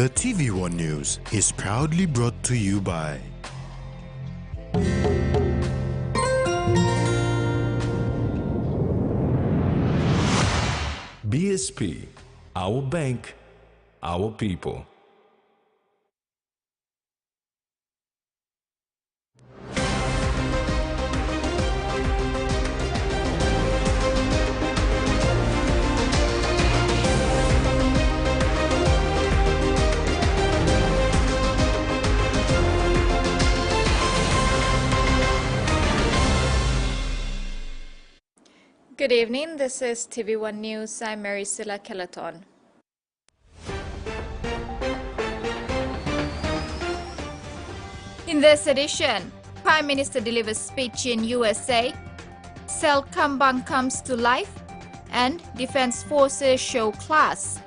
The TVWAN News is proudly brought to you by BSP, our bank, our people. Good evening, this is TV1 News. I'm Maricela Kelaton. In this edition, Prime Minister delivers speech in USA, Cell Kambang comes to life, and Defense Forces show class.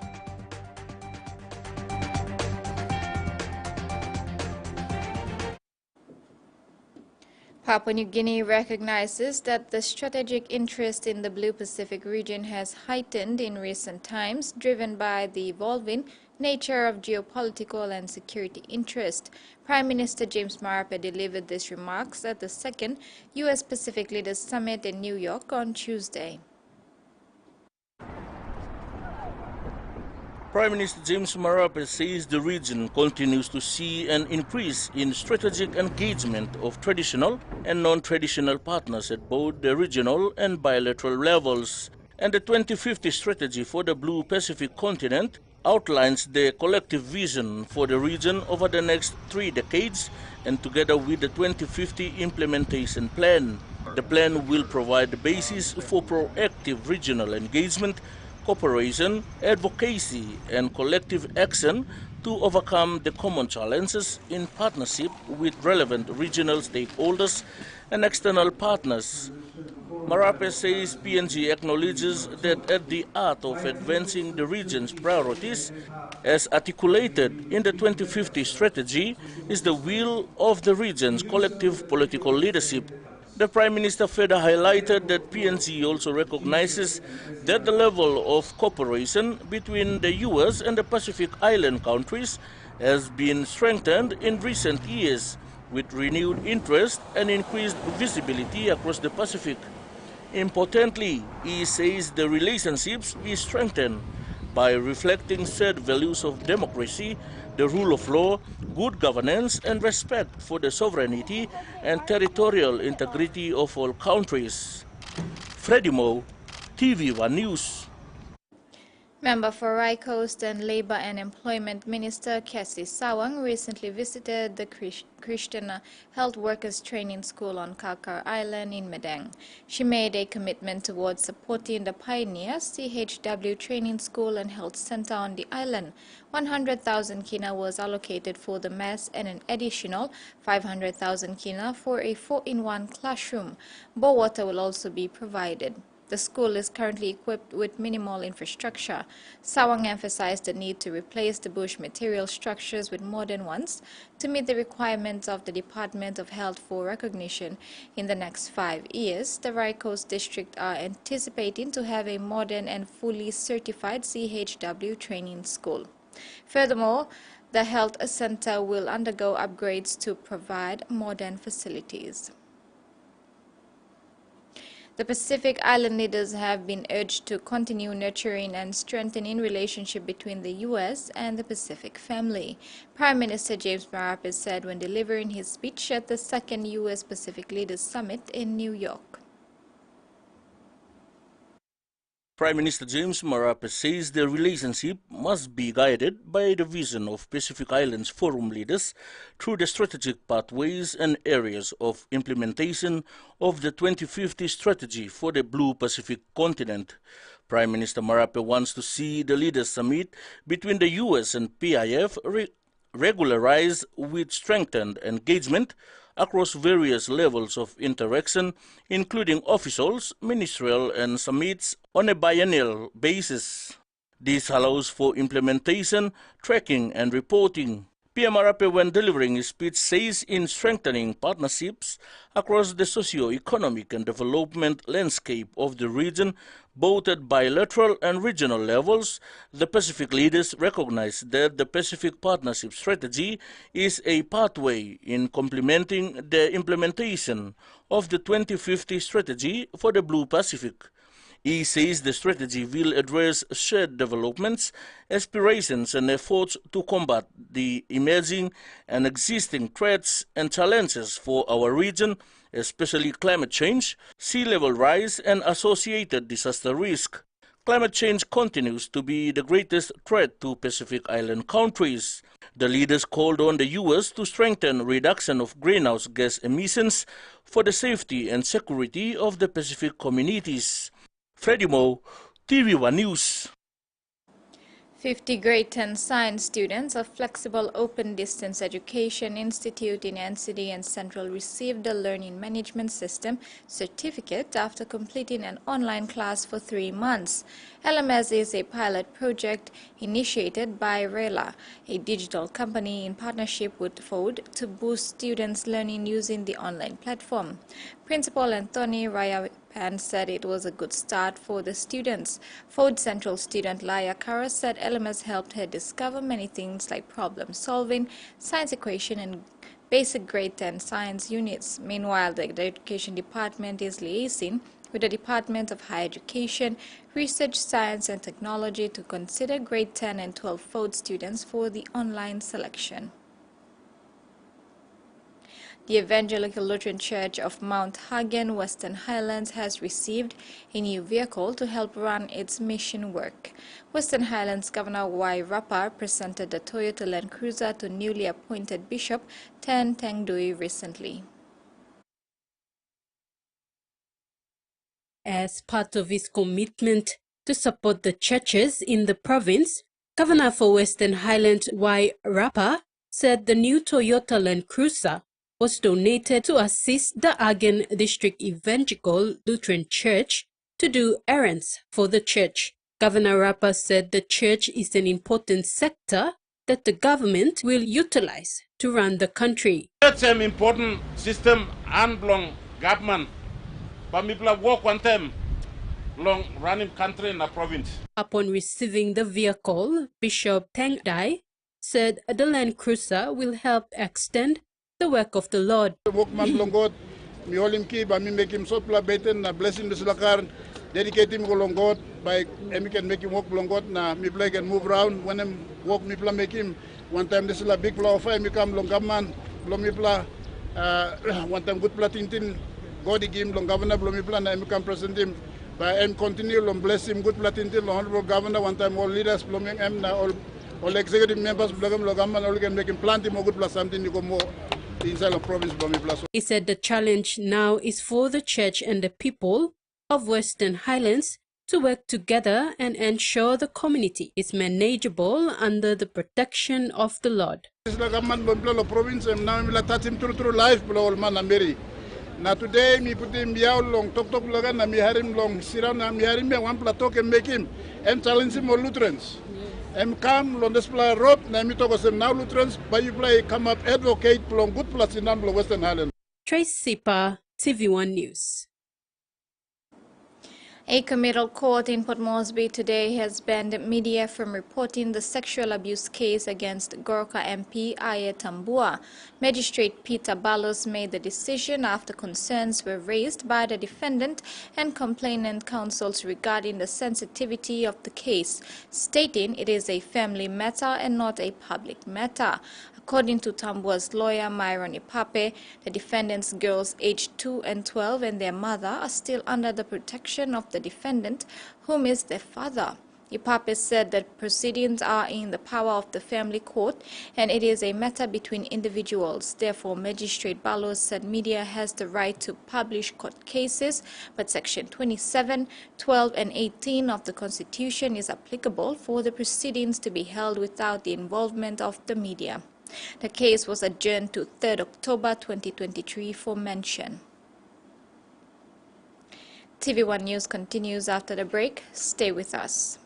Papua New Guinea recognizes that the strategic interest in the Blue Pacific region has heightened in recent times, driven by the evolving nature of geopolitical and security interest. Prime Minister James Marape delivered these remarks at the second U.S. Pacific Leaders Summit in New York on Tuesday. Prime Minister James Marape says the region continues to see an increase in strategic engagement of traditional and non-traditional partners at both the regional and bilateral levels. And the 2050 strategy for the Blue Pacific continent outlines the collective vision for the region over the next 3 decades, and together with the 2050 implementation plan. The plan will provide the basis for proactive regional engagement, cooperation, advocacy, and collective action to overcome the common challenges in partnership with relevant regional stakeholders and external partners. Marape says PNG acknowledges that at the heart of advancing the region's priorities, as articulated in the 2050 strategy, is the will of the region's collective political leadership. The Prime Minister further highlighted that PNG also recognizes that the level of cooperation between the U.S. and the Pacific Island countries has been strengthened in recent years, with renewed interest and increased visibility across the Pacific. Importantly, he says the relationships is strengthened by reflecting shared values of democracy, the rule of law, good governance, and respect for the sovereignty and territorial integrity of all countries. Freddie Mo, TV1 News. Member for Rai Coast and Labour and Employment Minister Cassie Sawang recently visited the Christian Health Workers Training School on Kakar Island in Madang. She made a commitment towards supporting the Pioneer CHW Training School and Health Center on the island. 100,000 kina was allocated for the mess and an additional 500,000 kina for a 4-in-1 classroom. Bore water will also be provided. The school is currently equipped with minimal infrastructure. Sawang emphasized the need to replace the bush material structures with modern ones to meet the requirements of the Department of Health for recognition. In the next 5 years, the Rai Coast District are anticipating to have a modern and fully certified CHW training school. Furthermore, the health center will undergo upgrades to provide modern facilities. The Pacific Island leaders have been urged to continue nurturing and strengthening relationship between the U.S. and the Pacific family. Prime Minister James Marape said when delivering his speech at the second U.S. Pacific Leaders Summit in New York. Prime Minister James Marape says the relationship must be guided by the vision of Pacific Islands Forum leaders through the strategic pathways and areas of implementation of the 2050 strategy for the Blue Pacific continent. Prime Minister Marape wants to see the leaders summit between the U.S. and PIF regularized with strengthened engagement across various levels of interaction, including officials, ministerial, and summits on a biennial basis. This allows for implementation, tracking, and reporting. PM Arape, when delivering his speech, says in strengthening partnerships across the socio-economic and development landscape of the region, both at bilateral and regional levels, the Pacific leaders recognize that the Pacific Partnership Strategy is a pathway in complementing the implementation of the 2050 strategy for the Blue Pacific. He says the strategy will address shared developments, aspirations and efforts to combat the emerging and existing threats and challenges for our region, especially climate change, sea level rise and associated disaster risk. Climate change continues to be the greatest threat to Pacific Island countries. The leaders called on the U.S. to strengthen reduction of greenhouse gas emissions for the safety and security of the Pacific communities. Freddie Mo, TVWAN News. 50 grade 10 science students of Flexible Open Distance Education Institute in NCD and Central received the Learning Management System certificate after completing an online class for 3 months. LMS is a pilot project initiated by RELA, a digital company in partnership with FODE to boost students' learning using the online platform. Principal Anthony Rayapan said it was a good start for the students. FODE Central student Laya Kara said LMS helped her discover many things like problem solving, science equation, and basic grade 10 science units. Meanwhile, the Education Department is liaising with the Department of Higher Education, Research, Science and Technology to consider grade 10 and 12 FODE students for the online selection. The Evangelical Lutheran Church of Mount Hagen, Western Highlands has received a new vehicle to help run its mission work. Western Highlands Governor Y. Rapa presented the Toyota Land Cruiser to newly appointed Bishop Ten Tengdui recently. As part of his commitment to support the churches in the province, Governor for Western Highlands Y. Rapa said the new Toyota Land Cruiser was donated to assist the Hagen District Evangelical Lutheran Church to do errands for the church. Governor Rapa said the church is an important sector that the government will utilize to run the country. It's an important system and long government, but people work one time long running country in the province. Upon receiving the vehicle, Bishop Teng Dai said the Land Cruiser will help extend the work of the Lord. Blessing the Sulakar, dedicate him to God by can make him walk long God na me play can move around when him walk me play make him one time this is a big flower fire me come long government blow me play one time good platintin God give him long governor blow me play na me come present him by him continue long bless him good platintin long honorable governor one time all leaders blow me him na all executive members blow him long government all can make him plant him more good plus something you go more inside the province blow me plus. He said the challenge now is for the church and the people of Western Highlands to work together and ensure the community is manageable under the protection of the Lord. This government province and now we touch him through life below all man Mary. Now today me put him yaw long talk logan na me harim long sirana na me harim me one platok and make him and challenge him all Lutherans. And come on this play rope na me talk us now Lutherans but you play come up advocate long good plus in Western Highlands. Trace Sipa, TV1 News. A committal court in Port Moresby today has banned media from reporting the sexual abuse case against Gorka MP Aye Tambua. Magistrate Peter Balos made the decision after concerns were raised by the defendant and complainant counsels regarding the sensitivity of the case, stating it is a family matter and not a public matter. According to Tambua's lawyer Myron Ipape, the defendant's girls aged 2 and 12 and their mother are still under the protection of the defendant, whom is their father. Ipape said that proceedings are in the power of the family court and it is a matter between individuals. Therefore, Magistrate Balos said media has the right to publish court cases, but Section 27, 12 and 18 of the Constitution is applicable for the proceedings to be held without the involvement of the media. The case was adjourned to 3rd October 2023 for mention. TV1 News continues after the break. Stay with us.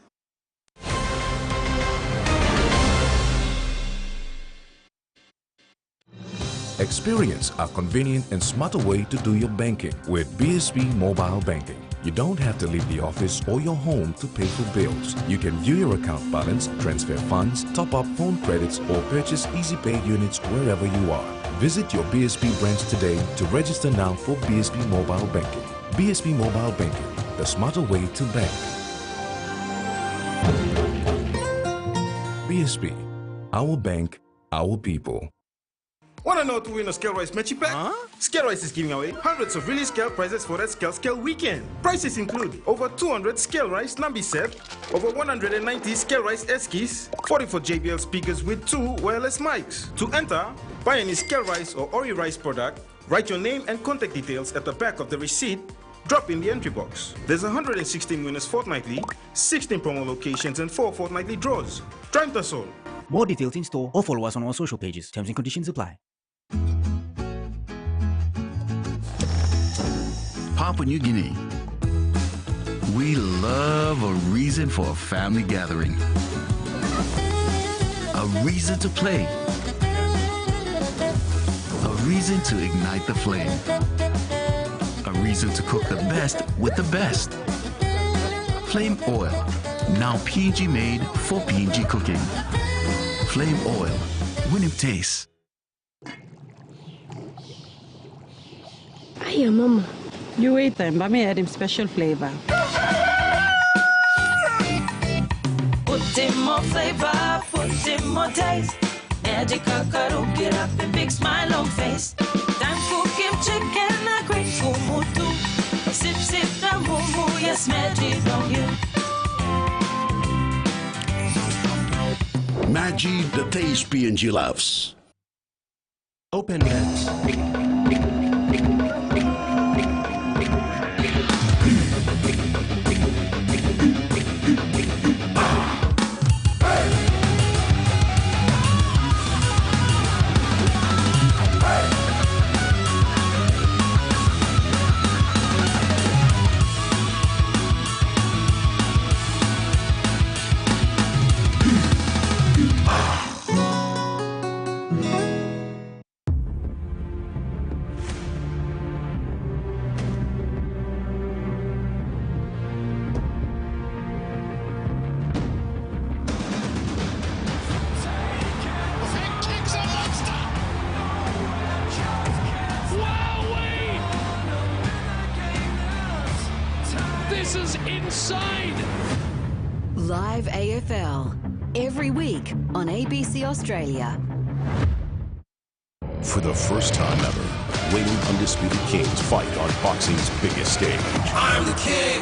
Experience a convenient and smarter way to do your banking with BSP Mobile Banking. You don't have to leave the office or your home to pay for bills. You can view your account balance, transfer funds, top up phone credits, or purchase Easy Pay units wherever you are. Visit your BSP branch today to register now for BSP Mobile Banking. BSP Mobile Banking, the smarter way to bank. BSP, our bank, our people. Wanna know to win a Scale Rice Matchy Pack? Scale Rice is giving away hundreds of really scale prizes for that Scale weekend. Prizes include over 200 Scale Rice Nambi set, over 190 Scale Rice Eskies, 44 JBL speakers with 2 wireless mics. To enter, buy any Scale Rice or Ori Rice product, write your name and contact details at the back of the receipt, drop in the entry box. There's 116 winners fortnightly, 16 promo locations and 4 fortnightly draws. Time to all. More details in store or follow us on our social pages. Terms and conditions apply. Papua New Guinea. We love a reason for a family gathering. A reason to play. A reason to ignite the flame. A reason to cook the best with the best. Flame Oil. Now PNG made for PNG cooking. Flame Oil. Winning taste. Hiya, Mama. You wait time, but me add him special flavor. Put in more flavor, put in more taste. Magic Kakaro, get up and big smile on face. Time for Kim chicken, a great kumutu. Sip, sip, the mumu, yes, magic on you. Maggi, the taste PNG loves. Open it. This is insane! Live AFL, every week on ABC Australia. For the first time ever, reigning undisputed kings fight on boxing's biggest stage. I'm the king!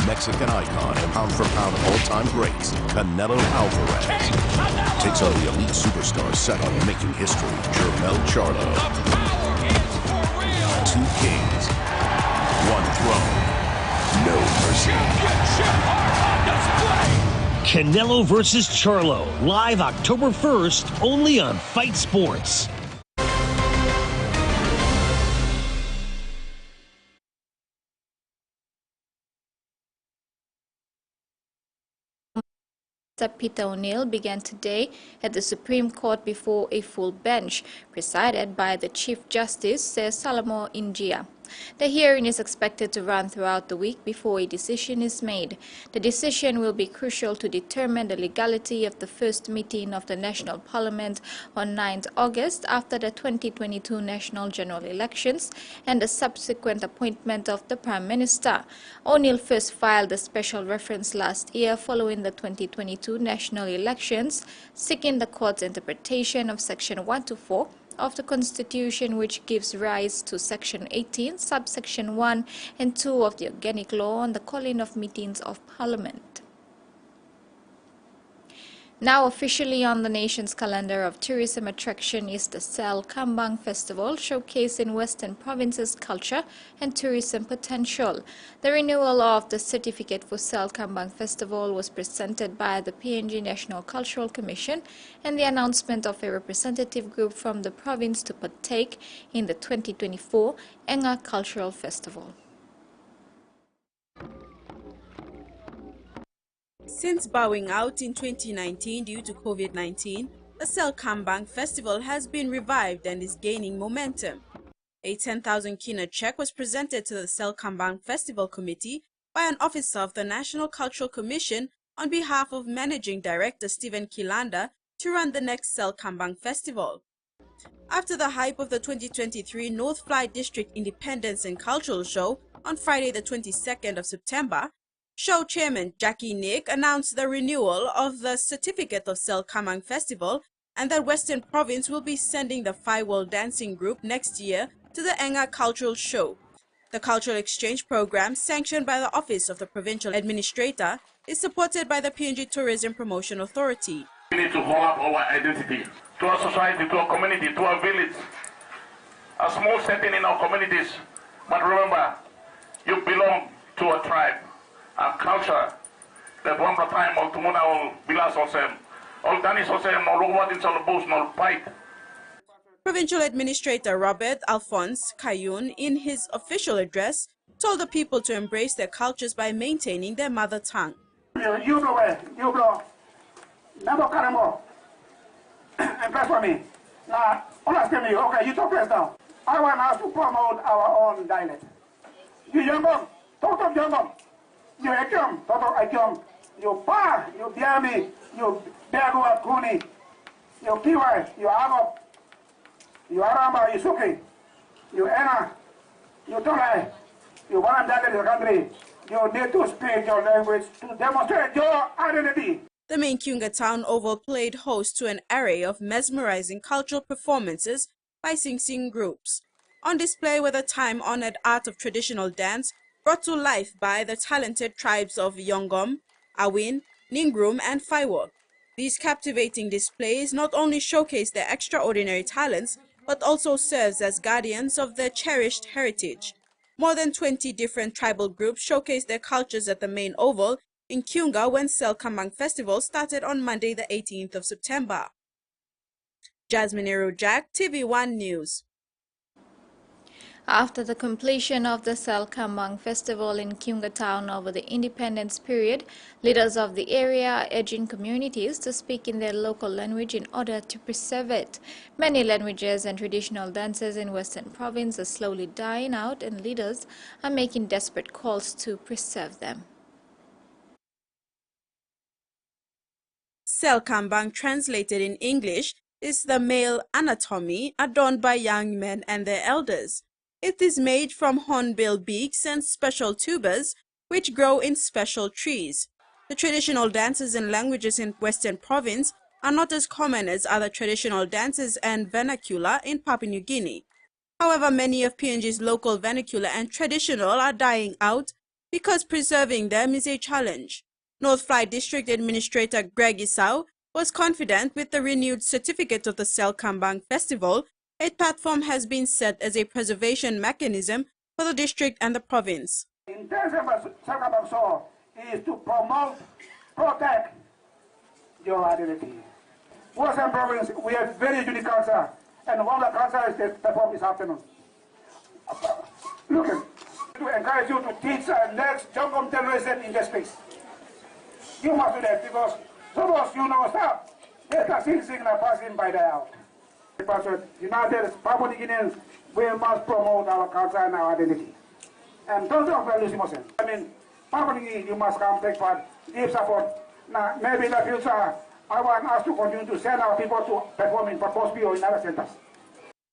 Mexican icon and pound-for-pound all-time greats, Canelo Alvarez, takes on the elite superstar set on making history, Jermell Charlo. Two kings, one throne, no mercy. Canelo versus Charlo, live October 1st, only on Fight Sports. Peter O'Neill began today at the Supreme Court before a full bench, presided by the Chief Justice, says Salamo Injia. The hearing is expected to run throughout the week before a decision is made. The decision will be crucial to determine the legality of the first meeting of the National Parliament on 9th August after the 2022 National General Elections and the subsequent appointment of the Prime Minister. O'Neill first filed a special reference last year following the 2022 national elections, seeking the court's interpretation of Section 124 of the Constitution, which gives rise to Section 18, subsection 1 and 2 of the Organic Law on the calling of meetings of Parliament. Now officially on the nation's calendar of tourism attraction is the Kambang Festival, showcasing Western Province's culture and tourism potential. The renewal of the certificate for Kambang Festival was presented by the PNG National Cultural Commission and the announcement of a representative group from the province to partake in the 2024 Enga Cultural Festival. Since bowing out in 2019 due to COVID-19, the Kambang Festival has been revived and is gaining momentum. A 10,000 kina check was presented to the Kambang Festival Committee by an officer of the National Cultural Commission on behalf of Managing Director Stephen Kilanda to run the next Kambang Festival. After the hype of the 2023 North Fly District Independence and Cultural Show on Friday the 22nd of September, show chairman Jackie Nick announced the renewal of the certificate of Kambang Festival and that Western Province will be sending the World Dancing Group next year to the Enga Cultural Show. The cultural exchange program, sanctioned by the Office of the Provincial Administrator, is supported by the PNG Tourism Promotion Authority. We need to hold up our identity to our society, to our community, to our village. A small setting in our communities. But remember, you belong to a tribe, a culture that one time all tumuna all bilas osem, all danis osem, all luwatin sa lubos, all fight. Provincial Administrator Robert Alphonse Kayun, in his official address, told the people to embrace their cultures by maintaining their mother tongue. You blow. Never caremo. And press for me. Now, understand me. Okay, you talk first now. I want us to promote our own dialect. You young talk to young. You akyom, talk akyom. You pa, you biami, you beagua kuni, you kiwai, you agop, you aramba, you suki, you ena, you tolai, you want to the country. You need to speak your language to demonstrate your identity. The main Kiunga Town Oval played host to an array of mesmerizing cultural performances by Sing groups. On display were the time-honored art of traditional dance brought to life by the talented tribes of Yongom, Awin, Ningrum, and Faiwo. These captivating displays not only showcase their extraordinary talents, but also serves as guardians of their cherished heritage. More than 20 different tribal groups showcased their cultures at the main oval in Kiunga when Kambang Festival started on Monday the 18th of September. Jasmine Jack, TVWAN News. After the completion of the Kambang Festival in Kiunga Town over the independence period, leaders of the area are urging communities to speak in their local language in order to preserve it. Many languages and traditional dances in Western Province are slowly dying out, and leaders are making desperate calls to preserve them. Kambang, translated in English, is the male anatomy adorned by young men and their elders. It is made from hornbill beaks and special tubers, which grow in special trees. The traditional dances and languages in Western Province are not as common as other traditional dances and vernacular in Papua New Guinea. However, many of PNG's local vernacular and traditional are dying out because preserving them is a challenge. North Fly District Administrator Greg Isau was confident with the renewed certificate of the Kambang Festival. A platform has been set as a preservation mechanism for the district and the province. The intention of Kambang Show is to promote, protect your identity. Western Province, we have very unique culture, and one of the culture is the perform this afternoon. Look, to encourage you to teach the next young generation in this space. You must do that because those you know stuff, they can sing and passing by the out. Because United Papua New Guineans, we must promote our culture and our identity. And don't talk about losing emotion. I mean, Papua New Guinea, you must come take part, give support. Now, maybe in the future, I want us to continue to send our people to perform in Purpose or in other centers.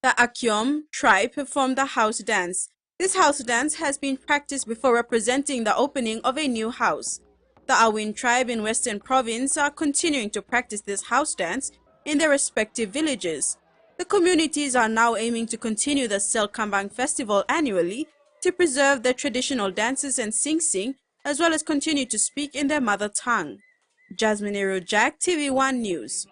The Akyom tribe performed the house dance. This house dance has been practiced before representing the opening of a new house. The Awin tribe in Western Province are continuing to practice this house dance in their respective villages. The communities are now aiming to continue the Kambang Festival annually to preserve their traditional dances and sing, as well as continue to speak in their mother tongue. Jasmine Jack, TVWAN News.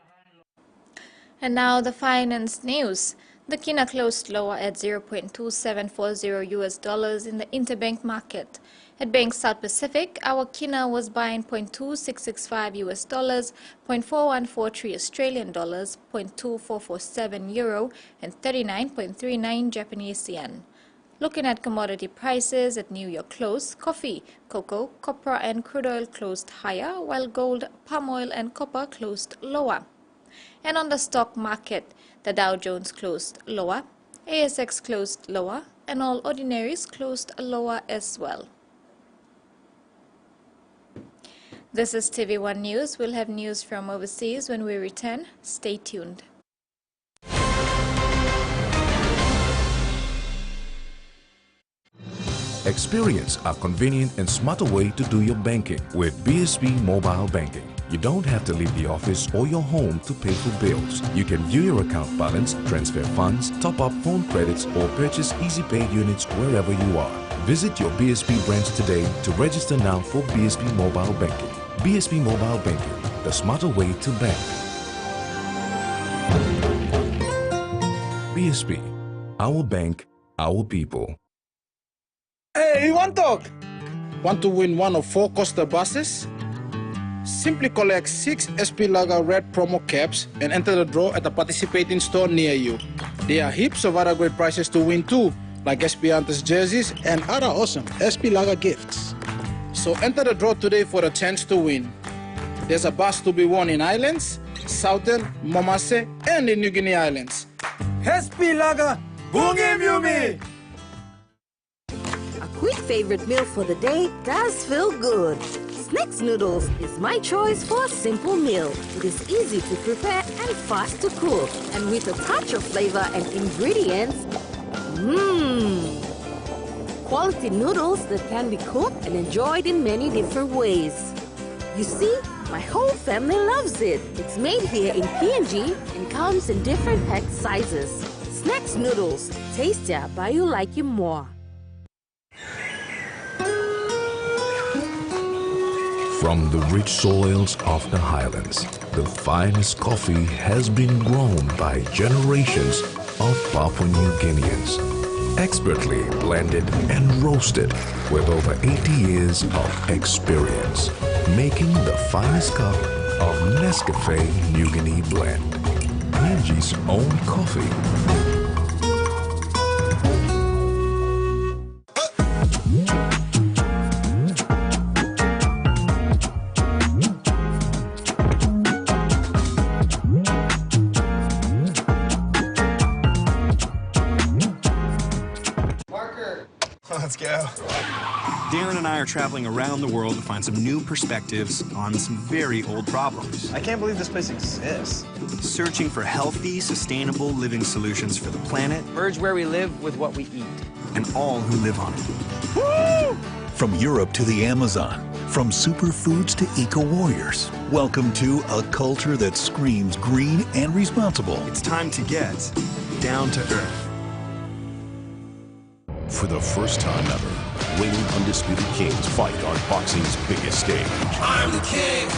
And now the finance news. The kina closed lower at $0.2740 US in the interbank market. At Bank South Pacific, our kina was buying $0.2665 US, $0.4143 Australian dollars, $0.2447 euro, and 39.39 Japanese yen. Looking at commodity prices at New York close, coffee, cocoa, copper, and crude oil closed higher, while gold, palm oil, and copper closed lower. And on the stock market, the Dow Jones closed lower, ASX closed lower, and all ordinaries closed lower as well. This is TVWAN News. We'll have news from overseas when we return. Stay tuned. Experience a convenient and smarter way to do your banking with BSB Mobile Banking. You don't have to leave the office or your home to pay for bills. You can view your account balance, transfer funds, top up phone credits, or purchase easy pay units wherever you are. Visit your BSB branch today to register now for BSB Mobile Banking. BSB Mobile Banking, the smarter way to bank. BSB, our bank, our people. Hey, you want to talk? Want to win one of 4 Costa buses? Simply collect 6 SP Lager Red promo caps and enter the draw at a participating store near you. There are heaps of other great prizes to win too, like SP Hunters jerseys and other awesome SP Lager gifts. So enter the draw today for a chance to win. There's a bus to be won in Islands, Southern, Momase, and the New Guinea Islands. SP Lager, Bungi Mumi! Quick favorite meal for the day does feel good. Snacks noodles is my choice for a simple meal. It is easy to prepare and fast to cook. And with a touch of flavor and ingredients, quality noodles that can be cooked and enjoyed in many different ways. You see, my whole family loves it. It's made here in PNG and comes in different pack sizes. Snacks noodles, tastier by you like you more. From the rich soils of the highlands, the finest coffee has been grown by generations of Papua New Guineans. Expertly blended and roasted with over 80 years of experience, making the finest cup of Nescafe New Guinea blend. PNG's own coffee. Let's go. Darren and I are traveling around the world to find some new perspectives on some very old problems. I can't believe this place exists. Searching for healthy, sustainable living solutions for the planet. Merge where we live with what we eat. And all who live on it. Woo! From Europe to the Amazon, from superfoods to eco-warriors, welcome to a culture that screams green and responsible. It's time to get down to earth. For the first time ever, reigning undisputed kings fight on boxing's biggest stage. I'm the king!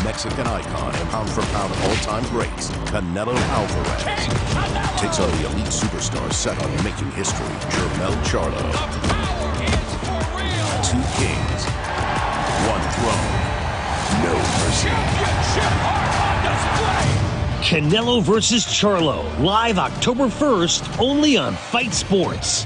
Mexican icon and pound-for-pound all-time greats, Canelo Alvarez, takes on the elite superstar set on making history, Jermel Charlo. The power is for real! 2 kings, 1 throne, no mercy. Championship are on display! Canelo versus Charlo, live October 1st, only on Fight Sports.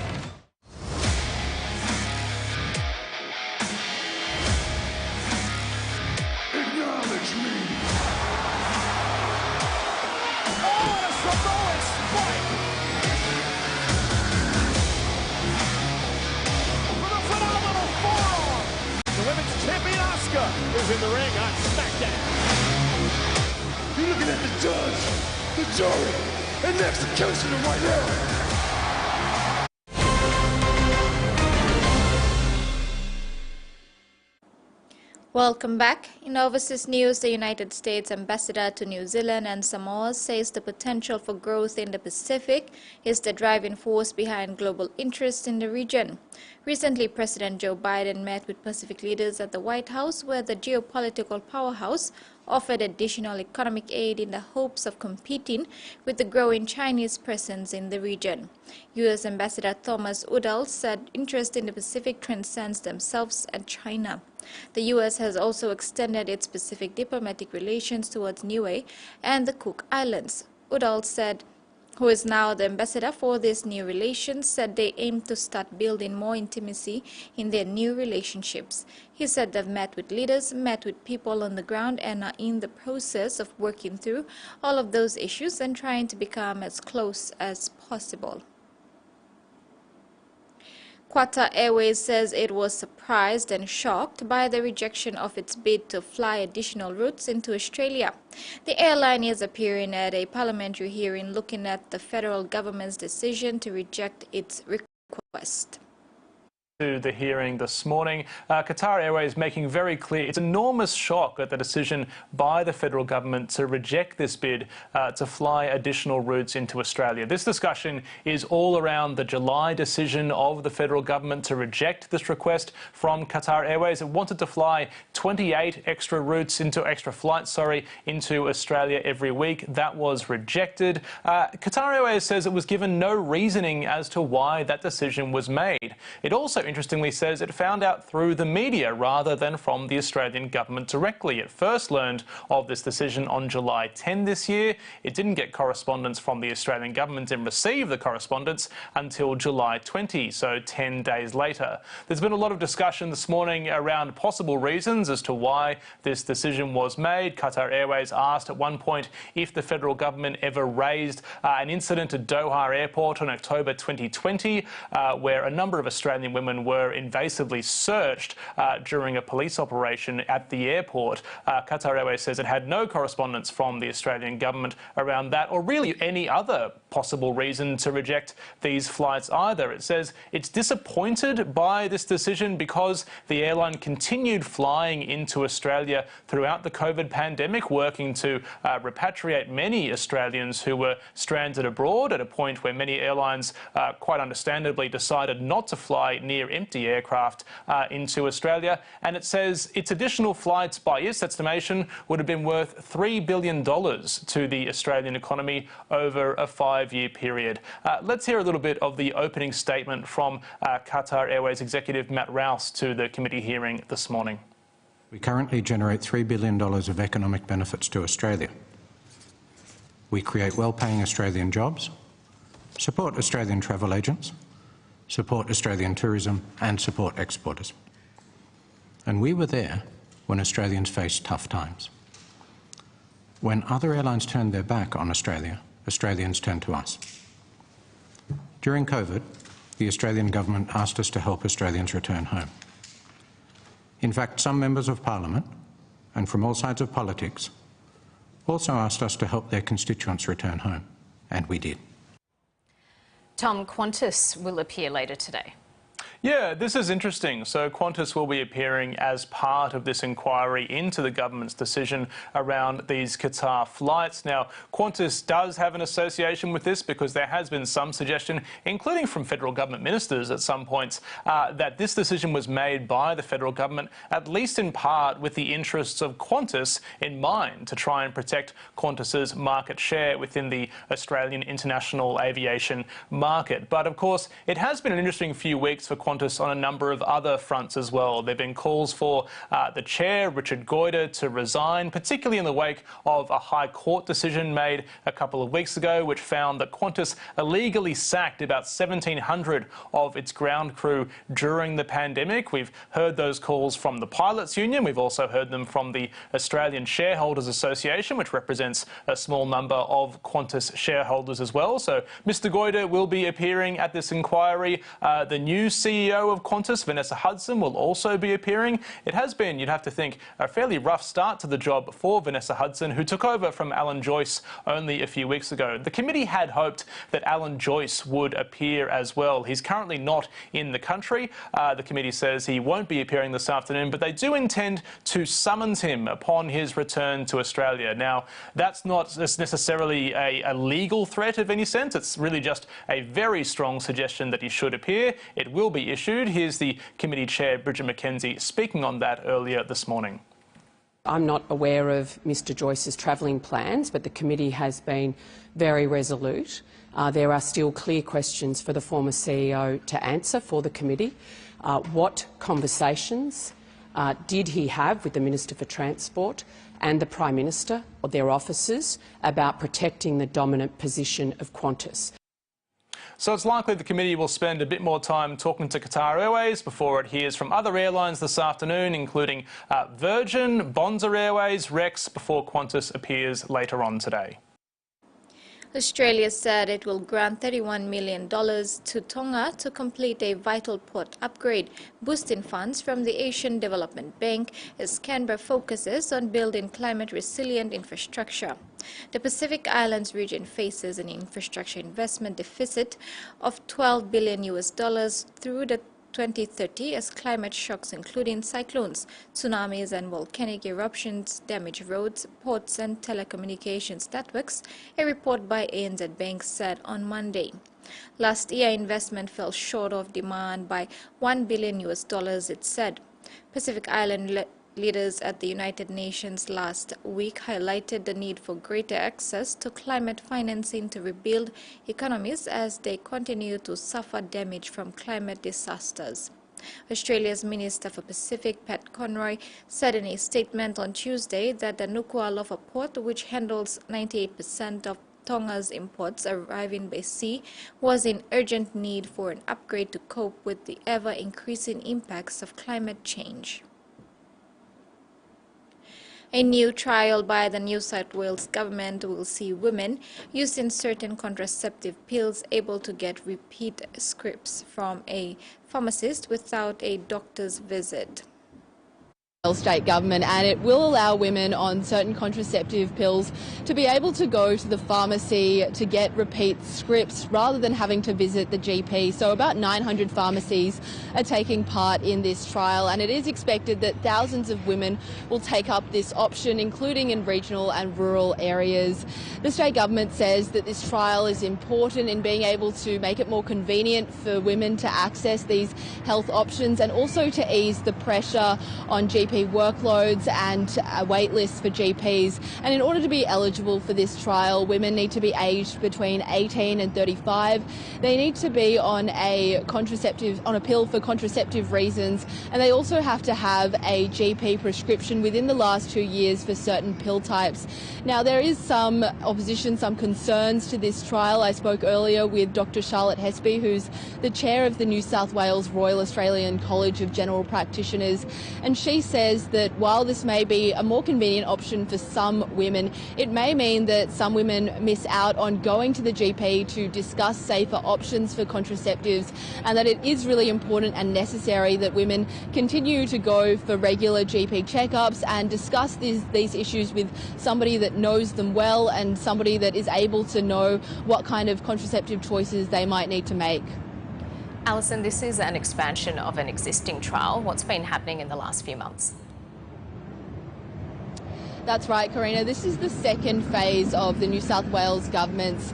Is in the ring on SmackDown. You're looking at the judge, the jury, and the executioner right now. Welcome back. In overseas news, the United States ambassador to New Zealand and Samoa says the potential for growth in the Pacific is the driving force behind global interest in the region. Recently, President Joe Biden met with Pacific leaders at the White House, where the geopolitical powerhouse offered additional economic aid in the hopes of competing with the growing Chinese presence in the region. U.S. Ambassador Thomas Udall said interest in the Pacific transcends themselves and China. The U.S. has also extended its Pacific diplomatic relations towards Niue and the Cook Islands. Udall said who is now the ambassador for these new relations, said they aim to start building more intimacy in their new relationships. He said they've met with leaders, met with people on the ground, and are in the process of working through all of those issues and trying to become as close as possible. Qatar Airways says it was surprised and shocked by the rejection of its bid to fly additional routes into Australia. The airline is appearing at a parliamentary hearing looking at the federal government's decision to reject its request. To the hearing this morning, Qatar Airways making very clear its enormous shock at the decision by the federal government to reject this bid to fly additional routes into Australia. This discussion is all around the July decision of the federal government to reject this request from Qatar Airways. It wanted to fly 28 extra flights into Australia every week. That was rejected. Qatar Airways says it was given no reasoning as to why that decision was made. It also interestingly says it found out through the media rather than from the Australian government directly. It first learned of this decision on July 10 this year. It didn't get correspondence from the Australian government and receive the correspondence until July 20, so 10 days later. There's been a lot of discussion this morning around possible reasons as to why this decision was made. Qatar Airways asked at one point if the federal government ever raised an incident at Doha Airport in October 2020 where a number of Australian women were invasively searched during a police operation at the airport. Qatar Airways says it had no correspondence from the Australian government around that or really any other possible reason to reject these flights either. It says it's disappointed by this decision because the airline continued flying into Australia throughout the COVID pandemic, working to repatriate many Australians who were stranded abroad at a point where many airlines quite understandably decided not to fly near empty aircraft into Australia. And it says its additional flights, by its estimation, would have been worth $3 billion to the Australian economy over a 5-year period. Let's hear a little bit of the opening statement from Qatar Airways executive Matt Rouse to the committee hearing this morning. We currently generate $3 billion of economic benefits to Australia. We create well-paying Australian jobs, support Australian travel agents, support Australian tourism and support exporters. And we were there when Australians faced tough times. When other airlines turned their back on Australia, Australians turned to us. During COVID, the Australian government asked us to help Australians return home. In fact, some members of Parliament, and from all sides of politics, also asked us to help their constituents return home, and we did. Tom, Qantas will appear later today. Yeah, this is interesting. So Qantas will be appearing as part of this inquiry into the government's decision around these Qatar flights. Now, Qantas does have an association with this because there has been some suggestion, including from federal government ministers at some points, that this decision was made by the federal government, at least in part with the interests of Qantas in mind, to try and protect Qantas's market share within the Australian international aviation market. But of course, it has been an interesting few weeks for Qantas on a number of other fronts as well. There have been calls for the chair, Richard Goyder, to resign, particularly in the wake of a High Court decision made a couple of weeks ago, which found that Qantas illegally sacked about 1,700 of its ground crew during the pandemic. We've heard those calls from the Pilots Union. We've also heard them from the Australian Shareholders Association, which represents a small number of Qantas shareholders as well. So Mr. Goyder will be appearing at this inquiry. The new CEO of Qantas, Vanessa Hudson, will also be appearing. It has been, you'd have to think, a fairly rough start to the job for Vanessa Hudson, who took over from Alan Joyce only a few weeks ago. The committee had hoped that Alan Joyce would appear as well. He's currently not in the country. The committee says he won't be appearing this afternoon, but they do intend to summons him upon his return to Australia. Now, that's not necessarily a legal threat of any sense. It's really just a very strong suggestion that he should appear. It will be issued. Here's the committee chair, Bridget McKenzie, speaking on that earlier this morning. I'm not aware of Mr Joyce's travelling plans, but the committee has been very resolute. There are still clear questions for the former CEO to answer for the committee. What conversations did he have with the Minister for Transport and the Prime Minister or their officers about protecting the dominant position of Qantas. So it's likely the committee will spend a bit more time talking to Qatar Airways before it hears from other airlines this afternoon, including Virgin, Bonza Airways, Rex, before Qantas appears later on today. Australia said it will grant $31 million to Tonga to complete a vital port upgrade, boosting funds from the Asian Development Bank as Canberra focuses on building climate-resilient infrastructure. The Pacific Islands region faces an infrastructure investment deficit of $12 billion through the 2030 as climate shocks including cyclones, tsunamis and volcanic eruptions damage roads, ports and telecommunications networks, a report by ANZ Bank said on Monday. Last year, investment fell short of demand by $1 billion, it said. Pacific Island leaders at the United Nations last week highlighted the need for greater access to climate financing to rebuild economies as they continue to suffer damage from climate disasters. Australia's Minister for Pacific, Pat Conroy, said in a statement on Tuesday that the Nuku'alofa port, which handles 98% of Tonga's imports arriving by sea, was in urgent need for an upgrade to cope with the ever-increasing impacts of climate change. A new trial by the New South Wales government will see women using certain contraceptive pills able to get repeat scripts from a pharmacist without a doctor's visit. State government, and it will allow women on certain contraceptive pills to be able to go to the pharmacy to get repeat scripts rather than having to visit the GP. So about 900 pharmacies are taking part in this trial, and it is expected that thousands of women will take up this option, including in regional and rural areas. The state government says that this trial is important in being able to make it more convenient for women to access these health options and also to ease the pressure on GP workloads and wait lists for GPs. And in order to be eligible for this trial, women need to be aged between 18 and 35. They need to be on a pill for contraceptive reasons, and they also have to have a GP prescription within the last 2 years for certain pill types. Now, there is some opposition, some concerns to this trial. I spoke earlier with Dr. Charlotte Hespy, who's the chair of the New South Wales Royal Australian College of General Practitioners, and she says that while this may be a more convenient option for some women, it may mean that some women miss out on going to the GP to discuss safer options for contraceptives, and that it is really important and necessary that women continue to go for regular GP checkups and discuss these issues with somebody that knows them well and somebody that is able to know what kind of contraceptive choices they might need to make. Alison, this is an expansion of an existing trial. What's been happening in the last few months? That's right, Karina. This is the second phase of the New South Wales government's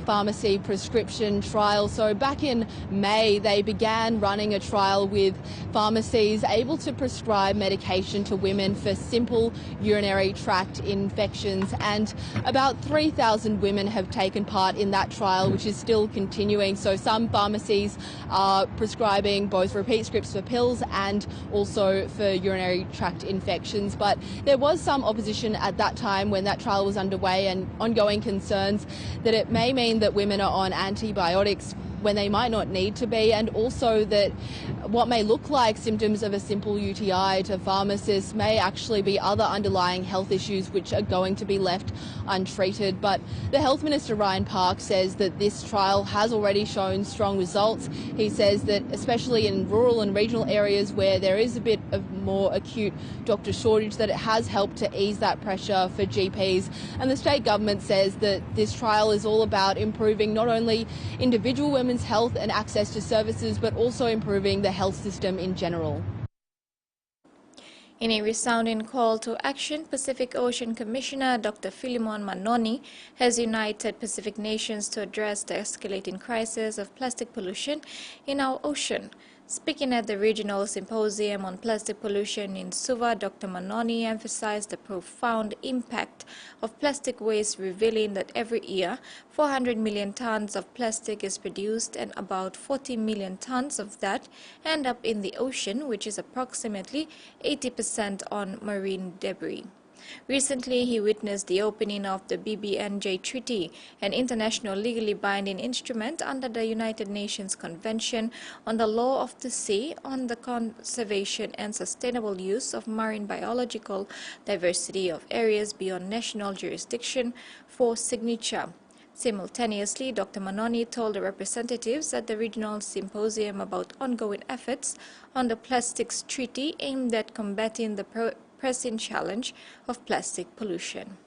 pharmacy prescription trial. So back in May, they began running a trial with pharmacies able to prescribe medication to women for simple urinary tract infections, and about 3,000 women have taken part in that trial, which is still continuing. So some pharmacies are prescribing both repeat scripts for pills and also for urinary tract infections. But there was some opposition at that time when that trial was underway, and ongoing concerns that it may mean that women are on antibiotics when they might not need to be, and also that what may look like symptoms of a simple UTI to pharmacists may actually be other underlying health issues which are going to be left untreated. But the Health Minister, Ryan Park, says that this trial has already shown strong results. He says that especially in rural and regional areas where there is a bit of more acute doctor shortage, that it has helped to ease that pressure for GPs. And the state government says that this trial is all about improving not only individual women's health and access to services, but also improving the health system in general. In a resounding call to action, Pacific Ocean Commissioner Dr. Philemon Manoni has united Pacific nations to address the escalating crisis of plastic pollution in our ocean. Speaking at the regional symposium on plastic pollution in Suva, Dr. Manoni emphasized the profound impact of plastic waste, revealing that every year 400 million tons of plastic is produced and about 40 million tons of that end up in the ocean, which is approximately 80% on marine debris. Recently, he witnessed the opening of the BBNJ Treaty, an international legally binding instrument under the United Nations Convention on the Law of the Sea on the conservation and sustainable use of marine biological diversity of areas beyond national jurisdiction, for signature. Simultaneously, Dr. Manoni told the representatives at the regional symposium about ongoing efforts on the Plastics Treaty aimed at combating the pressing challenge of plastic pollution.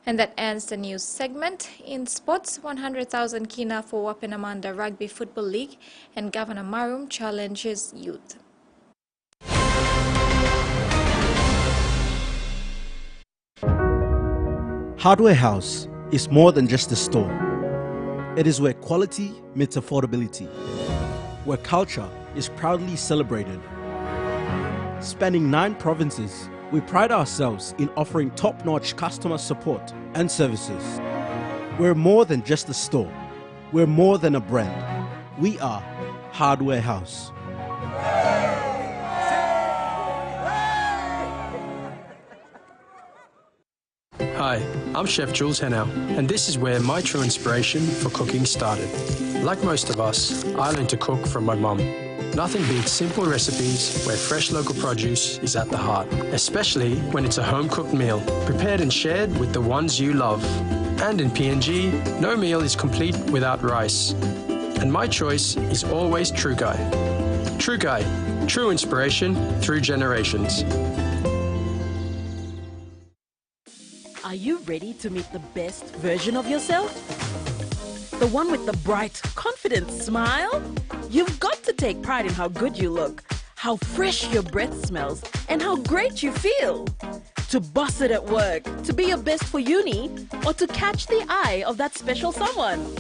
And that ends the news segment. In sports, 100,000 kina for Wapenamanda Rugby Football League, and Governor Marum challenges youth. Hardware House is more than just a store. It is where quality meets affordability, where culture is proudly celebrated. Spanning 9 provinces, we pride ourselves in offering top-notch customer support and services. We're more than just a store. We're more than a brand. We are Hardware House. Hi, I'm Chef Jules Henow, and this is where my true inspiration for cooking started. Like most of us, I learned to cook from my mum. Nothing beats simple recipes where fresh local produce is at the heart, especially when it's a home-cooked meal, prepared and shared with the ones you love. And in PNG, no meal is complete without rice. And my choice is always True Guy. True Guy, true inspiration through generations. Are you ready to meet the best version of yourself? The one with the bright, confident smile? You've got to take pride in how good you look, how fresh your breath smells, and how great you feel. To boss it at work, to be your best for uni, or to catch the eye of that special someone.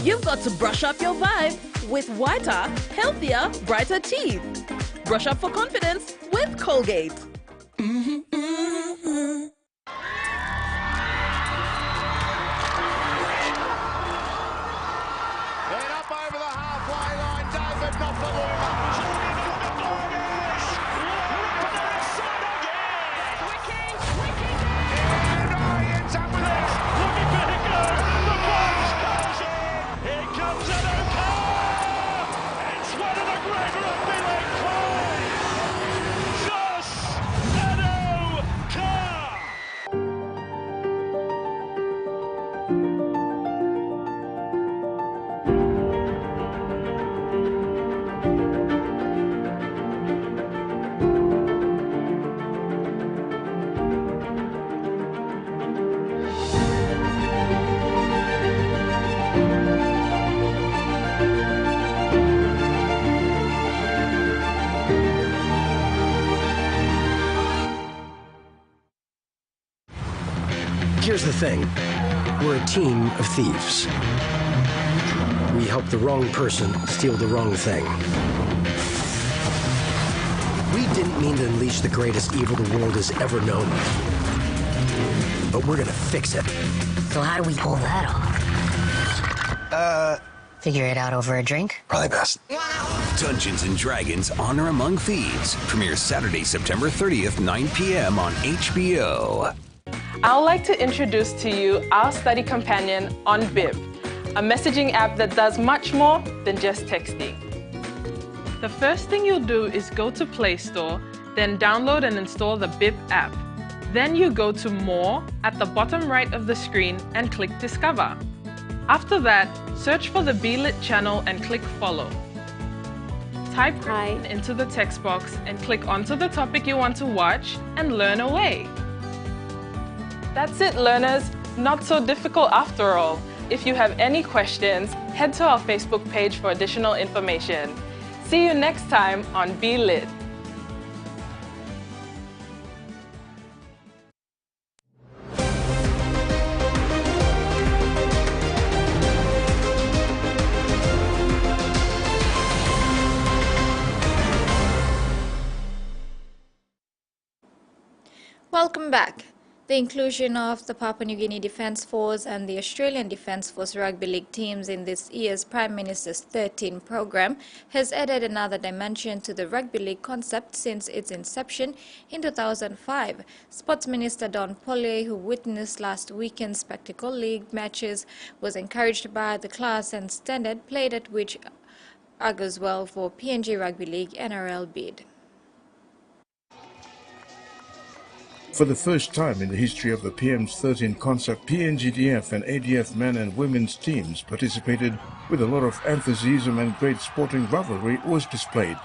You've got to brush up your vibe with whiter, healthier, brighter teeth. Brush up for confidence with Colgate. Here's the thing. We're a team of thieves. We help the wrong person steal the wrong thing. We didn't mean to unleash the greatest evil the world has ever known. But we're gonna fix it. So how do we pull that off? Figure it out over a drink? Probably best. Dungeons & Dragons Honor Among Thieves premieres Saturday, September 30th, 9 p.m. on HBO. I'd like to introduce to you our study companion on Bib, a messaging app that does much more than just texting. The first thing you'll do is go to Play Store, then download and install the Bib app. Then you go to More at the bottom right of the screen and click Discover. After that, search for the BLIT channel and click Follow. Type Hi into the text box and click onto the topic you want to watch and learn away. That's it, learners. Not so difficult after all. If you have any questions, head to our Facebook page for additional information. See you next time on Be Lit. Welcome back. The inclusion of the Papua New Guinea Defence Force and the Australian Defence Force Rugby League teams in this year's Prime Minister's 13 programme has added another dimension to the Rugby League concept since its inception in 2005. Sports Minister Don Pollier, who witnessed last weekend's Spectacle League matches, was encouraged by the class and standard played at which augurs well for PNG Rugby League NRL bid. For the first time in the history of the PM's 13 concept, PNGDF and ADF men and women's teams participated with a lot of enthusiasm, and great sporting rivalry was displayed.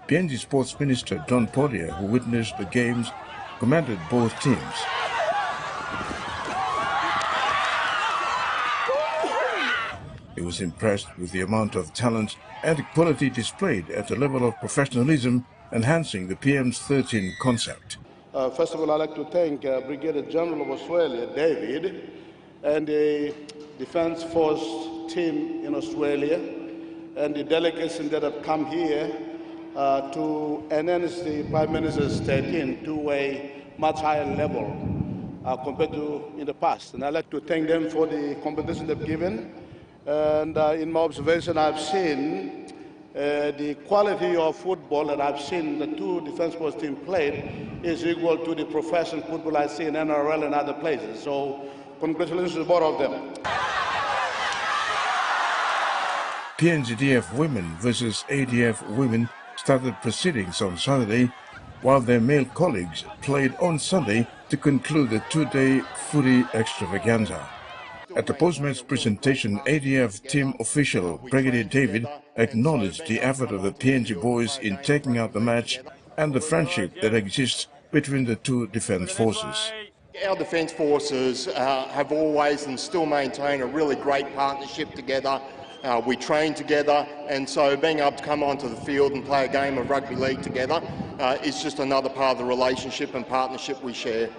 PNG Sports Minister Don Pollier, who witnessed the games, commended both teams. He was impressed with the amount of talent and quality displayed at the level of professionalism, enhancing the PM's 13 concept. First of all, I'd like to thank Brigadier General of Australia, David, and the Defence Force team in Australia, and the delegation that have come here to enhance the Prime Minister's 13 to a much higher level compared to in the past. And I'd like to thank them for the competition they've given. And in my observation, I've seen the quality of football that I've seen the two Defence Force teams played is equal to the professional football I see in NRL and other places. So congratulations to both of them. PNGDF women versus ADF women started proceedings on Saturday, while their male colleagues played on Sunday to conclude the two-day footy extravaganza. At the post-match presentation, ADF team official Brigadier David acknowledged the effort of the PNG boys in taking out the match and the friendship that exists between the two defence forces. Our defence forces have always and still maintain a really great partnership together. We train together, and so being able to come onto the field and play a game of rugby league together is just another part of the relationship and partnership we share.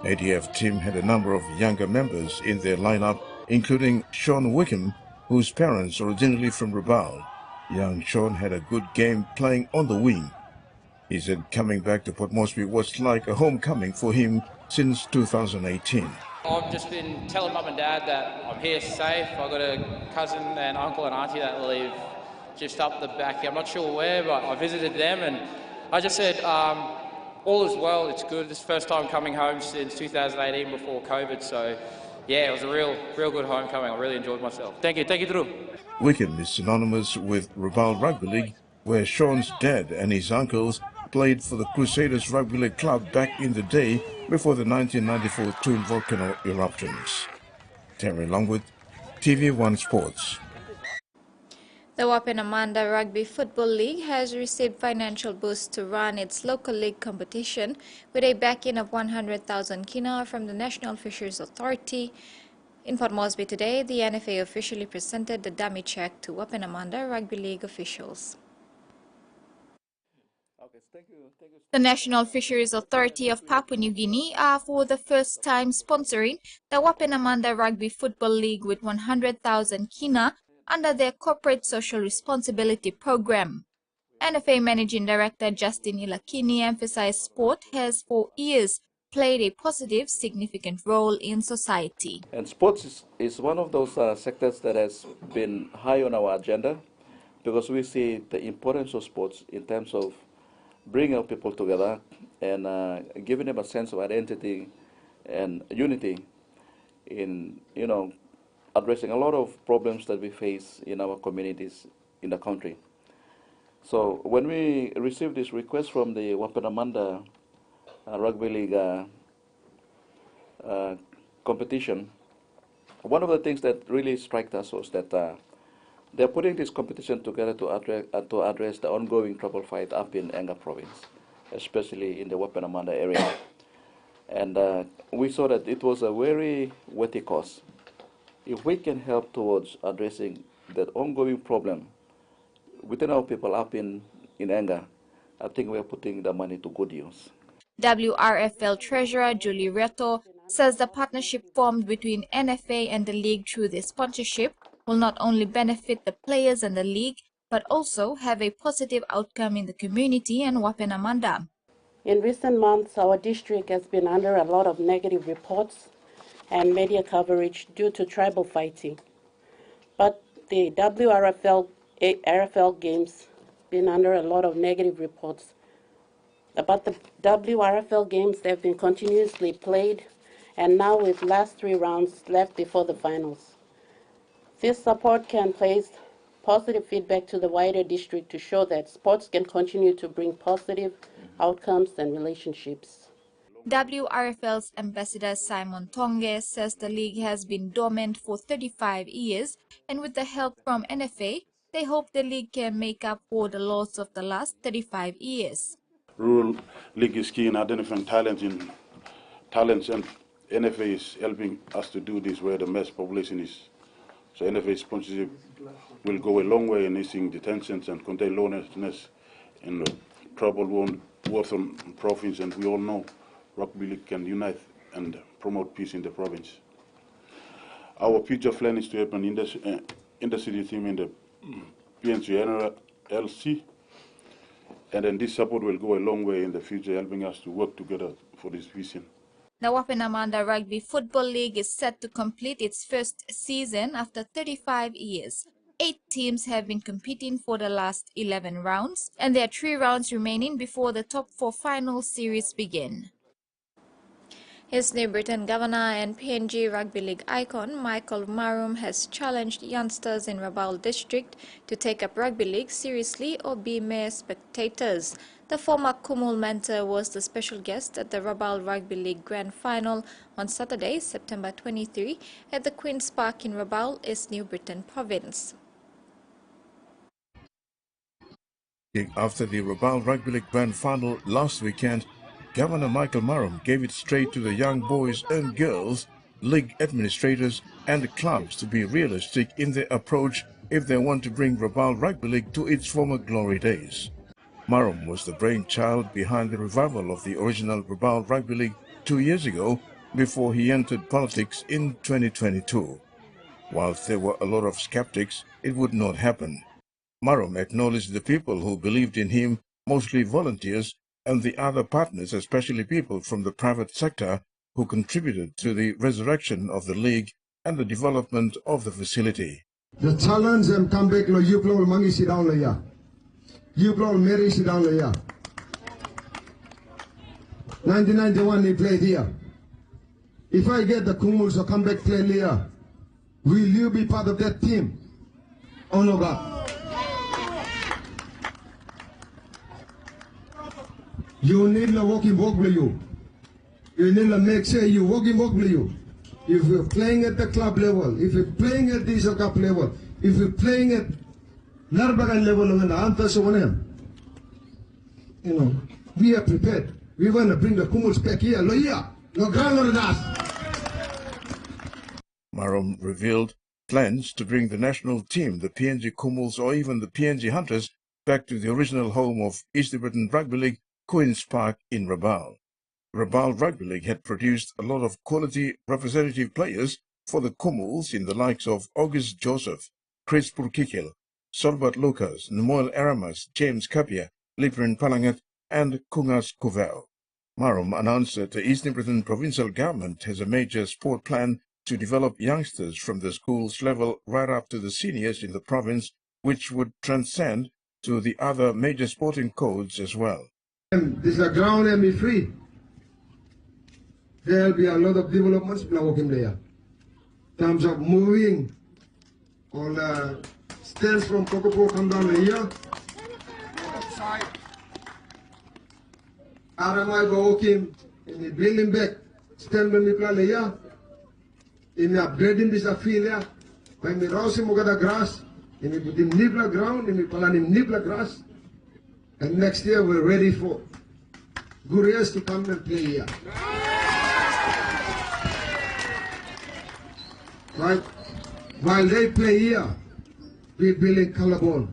ADF team had a number of younger members in their lineup, including Sean Wickham, whose parents are originally from Rabaul. Young Sean had a good game playing on the wing. He said coming back to Port Moresby was like a homecoming for him since 2018. I've just been telling Mum and Dad that I'm here safe. I've got a cousin and uncle and auntie that live just up the back here. I'm not sure where, but I visited them and I just said, all is well, it's good. This is the first time coming home since 2018 before COVID, so yeah, it was a real good homecoming. I really enjoyed myself. Thank you, Drew. Wickham is synonymous with Rabaul Rugby League, where Sean's dad and his uncles played for the Crusaders Rugby League club back in the day before the 1994 twin volcano eruptions. Terry Longwood, TVWAN Sports. The Wapenamanda Rugby Football League has received financial boost to run its local league competition with a backing of 100,000 kina from the National Fisheries Authority. In Port Moresby today, the NFA officially presented the dummy check to Wapenamanda Rugby League officials. The National Fisheries Authority of Papua New Guinea are for the first time sponsoring the Wapenamanda Rugby Football League with 100,000 kina under their Corporate Social Responsibility Program. NFA Managing Director Justin Ilakini emphasized sport has for years played a positive, significant role in society. And sports is one of those sectors that has been high on our agenda because we see the importance of sports in terms of bringing our people together and giving them a sense of identity and unity in, addressing a lot of problems that we face in our communities in the country. So when we received this request from the Wapenamanda Rugby League competition, one of the things that really struck us was that they're putting this competition together to address the ongoing trouble fight up in Enga province, especially in the Wapenamanda area. And we saw that it was a very worthy cause. If we can help towards addressing that ongoing problem within our people up in Enga, I think we are putting the money to good use. WRFL Treasurer Julie Reto says the partnership formed between NFA and the league through this sponsorship will not only benefit the players and the league, but also have a positive outcome in the community and Wapenamanda. In recent months, our district has been under a lot of negative reports and media coverage due to tribal fighting. But the RFL games been under a lot of negative reports. About the WRFL games, they've been continuously played, and now with last 3 rounds left before the finals. This support can place positive feedback to the wider district to show that sports can continue to bring positive outcomes and relationships. WRFL's Ambassador Simon Tonge says the league has been dormant for 35 years, and with the help from NFA, they hope the league can make up for the loss of the last 35 years. Rural League is key in identifying talents, and NFA is helping us to do this where the mass population is. So NFA sponsorship will go a long way in easing detentions and contain lawlessness in the troubled Northern province, and we all know Rugby League can unite and promote peace in the province. Our future plan is to have an intercity team in the PNG NLC, and then this support will go a long way in the future, helping us to work together for this vision. The Wapenamanda Rugby Football League is set to complete its first season after 35 years. 8 teams have been competing for the last 11 rounds, and there are 3 rounds remaining before the top 4 final series begin. His New Britain Governor and PNG Rugby League icon Michael Marum has challenged youngsters in Rabaul district to take up Rugby League seriously or be mere spectators. The former Kumul mentor was the special guest at the Rabaul Rugby League Grand Final on Saturday, September 23, at the Queen's Park in Rabaul, East New Britain Province. After the Rabaul Rugby League Grand Final last weekend, Governor Michael Marum gave it straight to the young boys and girls, league administrators and clubs to be realistic in their approach if they want to bring Rabaul Rugby League to its former glory days. Marum was the brainchild behind the revival of the original Rabaul Rugby League 2 years ago before he entered politics in 2022. Whilst there were a lot of skeptics, it would not happen. Marum acknowledged the people who believed in him, mostly volunteers, and the other partners, especially people from the private sector, who contributed to the resurrection of the league and the development of the facility. The challenge and come back, you people mangi sit down ya. You people Mary sit down ya. 1991 he played here. If I get the Kumuls to come back play here, will you be part of that team? Oh no, God. You need to walk with you. You need to make sure you walk with you. If you're playing at the club level, if you're playing at the cup level, if you're playing at Narbagan level, you know, we are prepared. We want to bring the Kumuls back here. Marum revealed plans to bring the national team, the PNG Kumuls or even the PNG Hunters, back to the original home of East Britain Rugby League, Queen's Park in Rabaul. Rabaul Rugby League had produced a lot of quality representative players for the Kumuls in the likes of August Joseph, Chris Purkikil, Solbert Lucas, Noel Aramas, James Kapia, Liprin Palangat, and Kungas Kuvel. Marum announced that the East Britain provincial government has a major sport plan to develop youngsters from the schools level right up to the seniors in the province, which would transcend to the other major sporting codes as well. This is a ground and be free. There will be a lot of developments in there. In terms of moving, all the stairs from Kokopo come down here. Aramai go walking in the building back, stand when we play here. In the upgrading this affiliate, when we rouse him over the grass, in the nibla ground, in the Palanim nibla grass. And next year we're ready for Gurias to come and play here. Right? While they play here, we're building Calabon.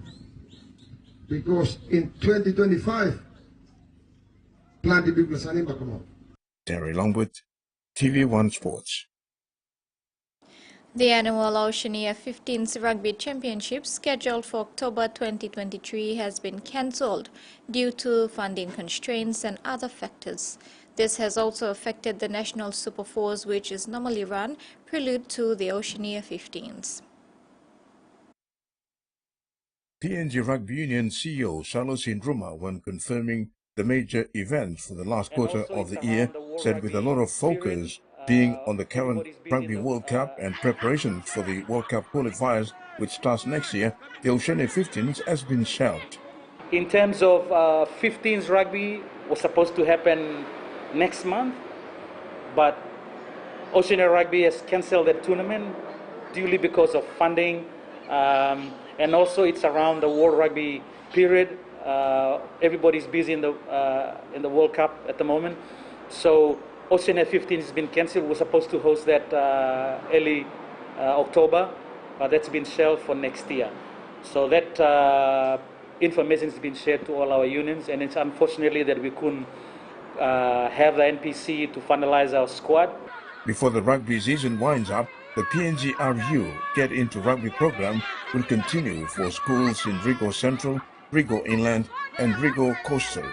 Because in 2025, Planty people come out. Terry Longwood, TVWAN Sports. The annual Oceania 15th Rugby Championship, scheduled for October 2023, has been cancelled due to funding constraints and other factors. This has also affected the National Super Fours, which is normally run prelude to the Oceania 15s. PNG Rugby Union CEO Charles Indruma, when confirming the major events for the last quarter of the year, said with a lot of focus being on the current Rugby World Cup and preparations for the World Cup qualifiers, which starts next year, the Oceania 15s has been shelved. In terms of 15s rugby, was supposed to happen next month, but Oceania Rugby has cancelled the tournament due because of funding. And also it's around the World Rugby period. Everybody's busy in the World Cup at the moment. So Oceania 15 has been cancelled. We're supposed to host that early October, but that's been shelved for next year. So that information has been shared to all our unions, and it's unfortunately that we couldn't have the NPC to finalize our squad. Before the rugby season winds up, the PNG RU Get Into Rugby program will continue for schools in Rigo Central, Rigo Inland and Rigo Coastal.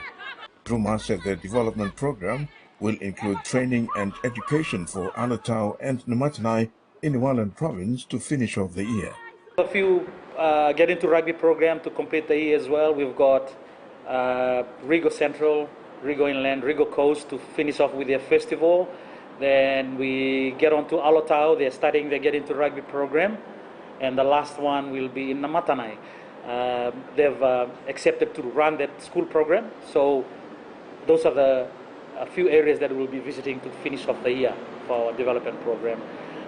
Druma said the development program will include training and education for Alatau and Namatanai in Iwalan province to finish off the year. A few Get Into Rugby program to complete the year as well. We've got Rigo Central, Rigo Inland, Rigo Coast to finish off with their festival. Then we get on to Alatau. They're starting their Get Into Rugby program. And the last one will be in Namatanai. They've accepted to run that school program. So those are a few areas that we'll be visiting to finish off the year for our development program.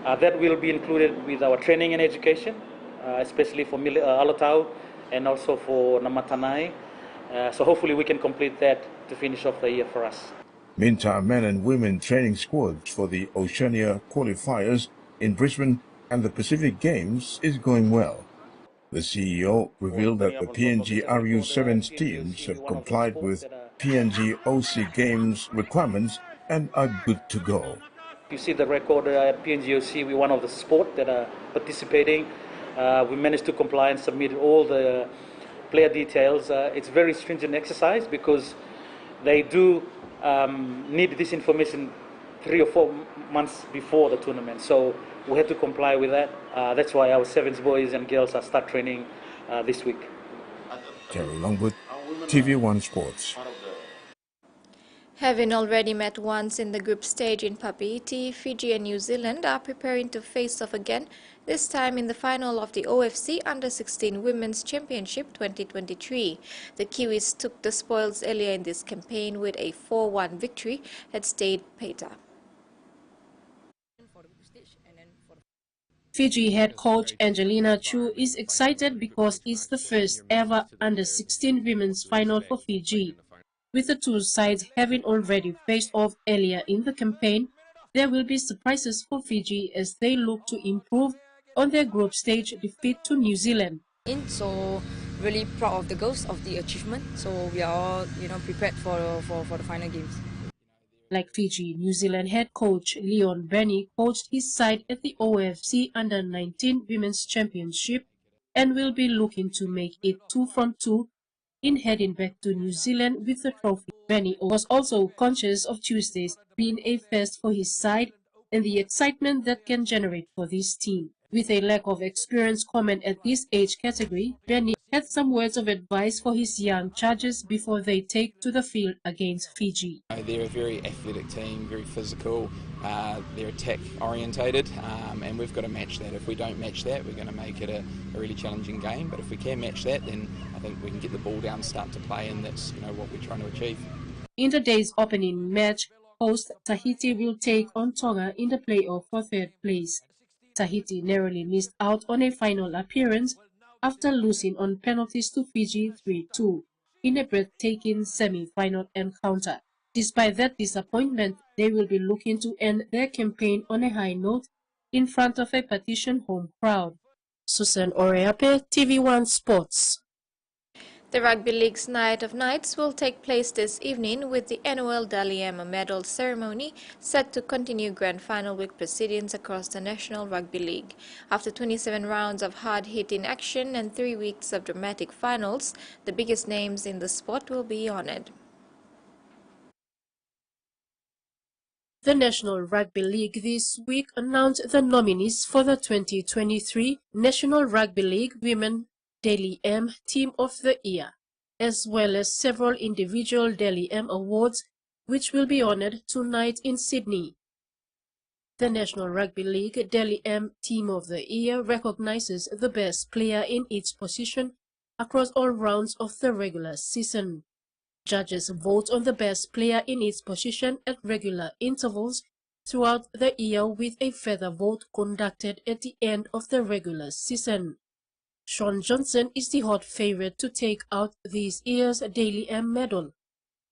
That will be included with our training and education, especially for Alatau and also for Namatanai. So hopefully we can complete that to finish off the year for us. Meantime, men and women training squads for the Oceania qualifiers in Brisbane and the Pacific Games is going well. The CEO revealed that the PNG RU Sevens teams have complied with PNG OC Games requirements and are good to go. You see the record at PNG OC, we're one of the sport that are participating. We managed to comply and submit all the player details. It's a very stringent exercise because they do need this information 3 or 4 months before the tournament. So we had to comply with that. That's why our sevens boys and girls are start training this week. Terry Longwood, TV1 Sports. Having already met once in the group stage in Papeete, Fiji and New Zealand are preparing to face off again, this time in the final of the OFC Under-16 Women's Championship 2023. The Kiwis took the spoils earlier in this campaign with a 4-1 victory at Stade Peta. Fiji head coach Angelina Chu is excited because it's the first ever Under-16 Women's final for Fiji. With the two sides having already faced off earlier in the campaign, there will be surprises for Fiji as they look to improve on their group stage defeat to New Zealand. So really proud of the girls, of the achievement. So we are all, prepared for the final games. Like Fiji, New Zealand head coach Leon Benny coached his side at the OFC Under-19 Women's Championship and will be looking to make it 2 from 2 in heading back to New Zealand with the trophy. Benny was also conscious of Tuesdays being a first for his side and the excitement that can generate for this team. With a lack of experience common at this age category, Benny had some words of advice for his young charges before they take to the field against Fiji. They're a very athletic team, very physical, they're attack orientated, and we've got to match that. If we don't match that, we're going to make it a really challenging game, but if we can match that, then I think we can get the ball down, start to play, and that's what we're trying to achieve. In the day's opening match, host Tahiti will take on Tonga in the playoff for third place. Tahiti narrowly missed out on a final appearance after losing on penalties to Fiji 3-2 in a breathtaking semi-final encounter. Despite that disappointment, they will be looking to end their campaign on a high note in front of a petition home crowd. Susan Oreape, TV1 Sports. The Rugby League's Night of Nights will take place this evening with the annual Dally M medal ceremony set to continue grand final week proceedings across the National Rugby League. After 27 rounds of hard-hitting action and 3 weeks of dramatic finals, the biggest names in the sport will be honored. The National Rugby League this week announced the nominees for the 2023 National Rugby League Women Dally M Team of the Year, as well as several individual Dally M awards which will be honored tonight in Sydney. The National Rugby League Dally M Team of the Year recognizes the best player in each position across all rounds of the regular season. Judges vote on the best player in each position at regular intervals throughout the year, with a further vote conducted at the end of the regular season. Sean Johnson is the hot favorite to take out this year's Dally M medal,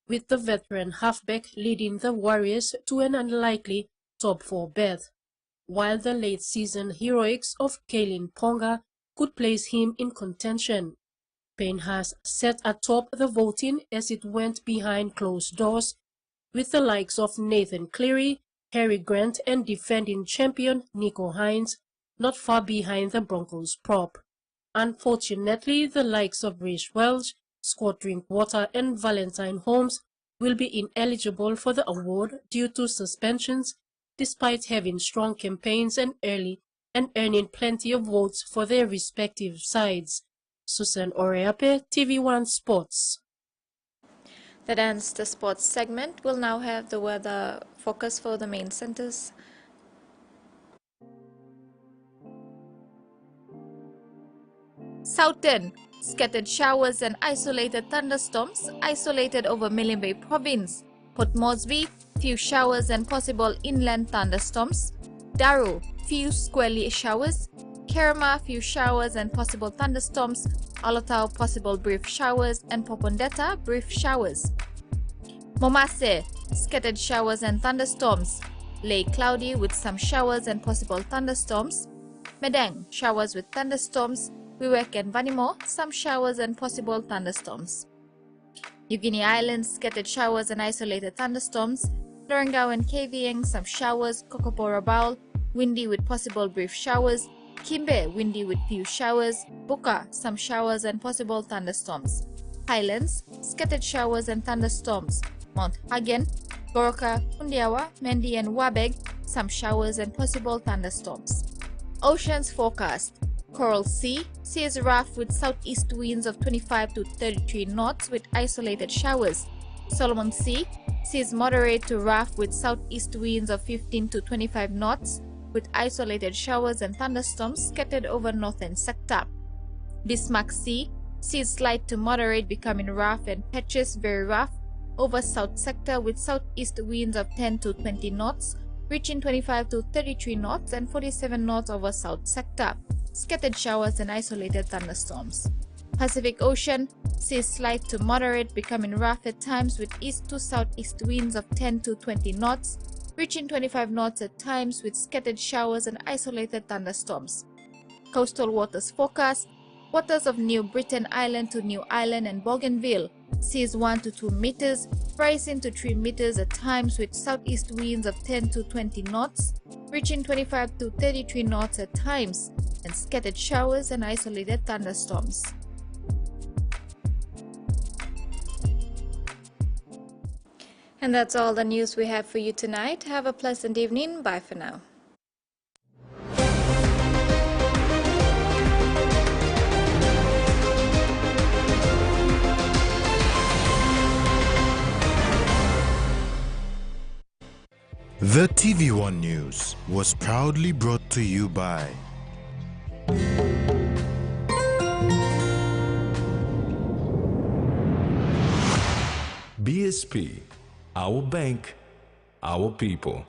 with the veteran halfback leading the Warriors to an unlikely top 4 berth, while the late-season heroics of Kaylin Ponga could place him in contention. Payne has sat atop the voting as it went behind closed doors, with the likes of Nathan Cleary, Harry Grant and defending champion Nico Hines not far behind the Broncos prop. Unfortunately, the likes of Rich Welch, Scott Drinkwater and Valentine Holmes will be ineligible for the award due to suspensions, despite having strong campaigns and earning plenty of votes for their respective sides. Susan Oreape, TV1 Sports. That ends the sports segment. We'll now have the weather focus for the main centers. Southern, scattered showers and isolated thunderstorms, isolated over Milne Bay Province. Port Moresby, few showers and possible inland thunderstorms. Daru, few squally showers. Kerama, few showers and possible thunderstorms. Alotau, possible brief showers, and Popondetta, brief showers. Momase, scattered showers and thunderstorms. Lake, cloudy with some showers and possible thunderstorms. Medang, showers with thunderstorms. Wewak and Vanimo, some showers and possible thunderstorms. New Guinea Islands, scattered showers and isolated thunderstorms. Dorangao and Kavieng, some showers. Kokopo Rabaul, windy with possible brief showers. Kimbe, windy with few showers. Buka, some showers and possible thunderstorms. Highlands, scattered showers and thunderstorms. Mount Hagen, Goroka, Kundiawa, Mendi and Wabeg, some showers and possible thunderstorms. Oceans forecast. Coral Sea, seas rough with southeast winds of 25 to 33 knots with isolated showers. Solomon Sea, seas moderate to rough with southeast winds of 15 to 25 knots with isolated showers and thunderstorms scattered over northern sector. Bismarck Sea, seas slight to moderate becoming rough and patches very rough over south sector with southeast winds of 10 to 20 knots, reaching 25 to 33 knots and 47 knots over south sector. Scattered showers and isolated thunderstorms. Pacific Ocean, seas slight to moderate becoming rough at times with east to southeast winds of 10 to 20 knots, reaching 25 knots at times with scattered showers and isolated thunderstorms. Coastal waters forecast. Waters of New Britain Island to New Island and Bougainville, seas 1 to 2 meters, rising to 3 meters at times with southeast winds of 10 to 20 knots, reaching 25 to 33 knots at times, and scattered showers and isolated thunderstorms. And that's all the news we have for you tonight. Have a pleasant evening. Bye for now. The TVWAN News was proudly brought to you by BSP, our bank, our people.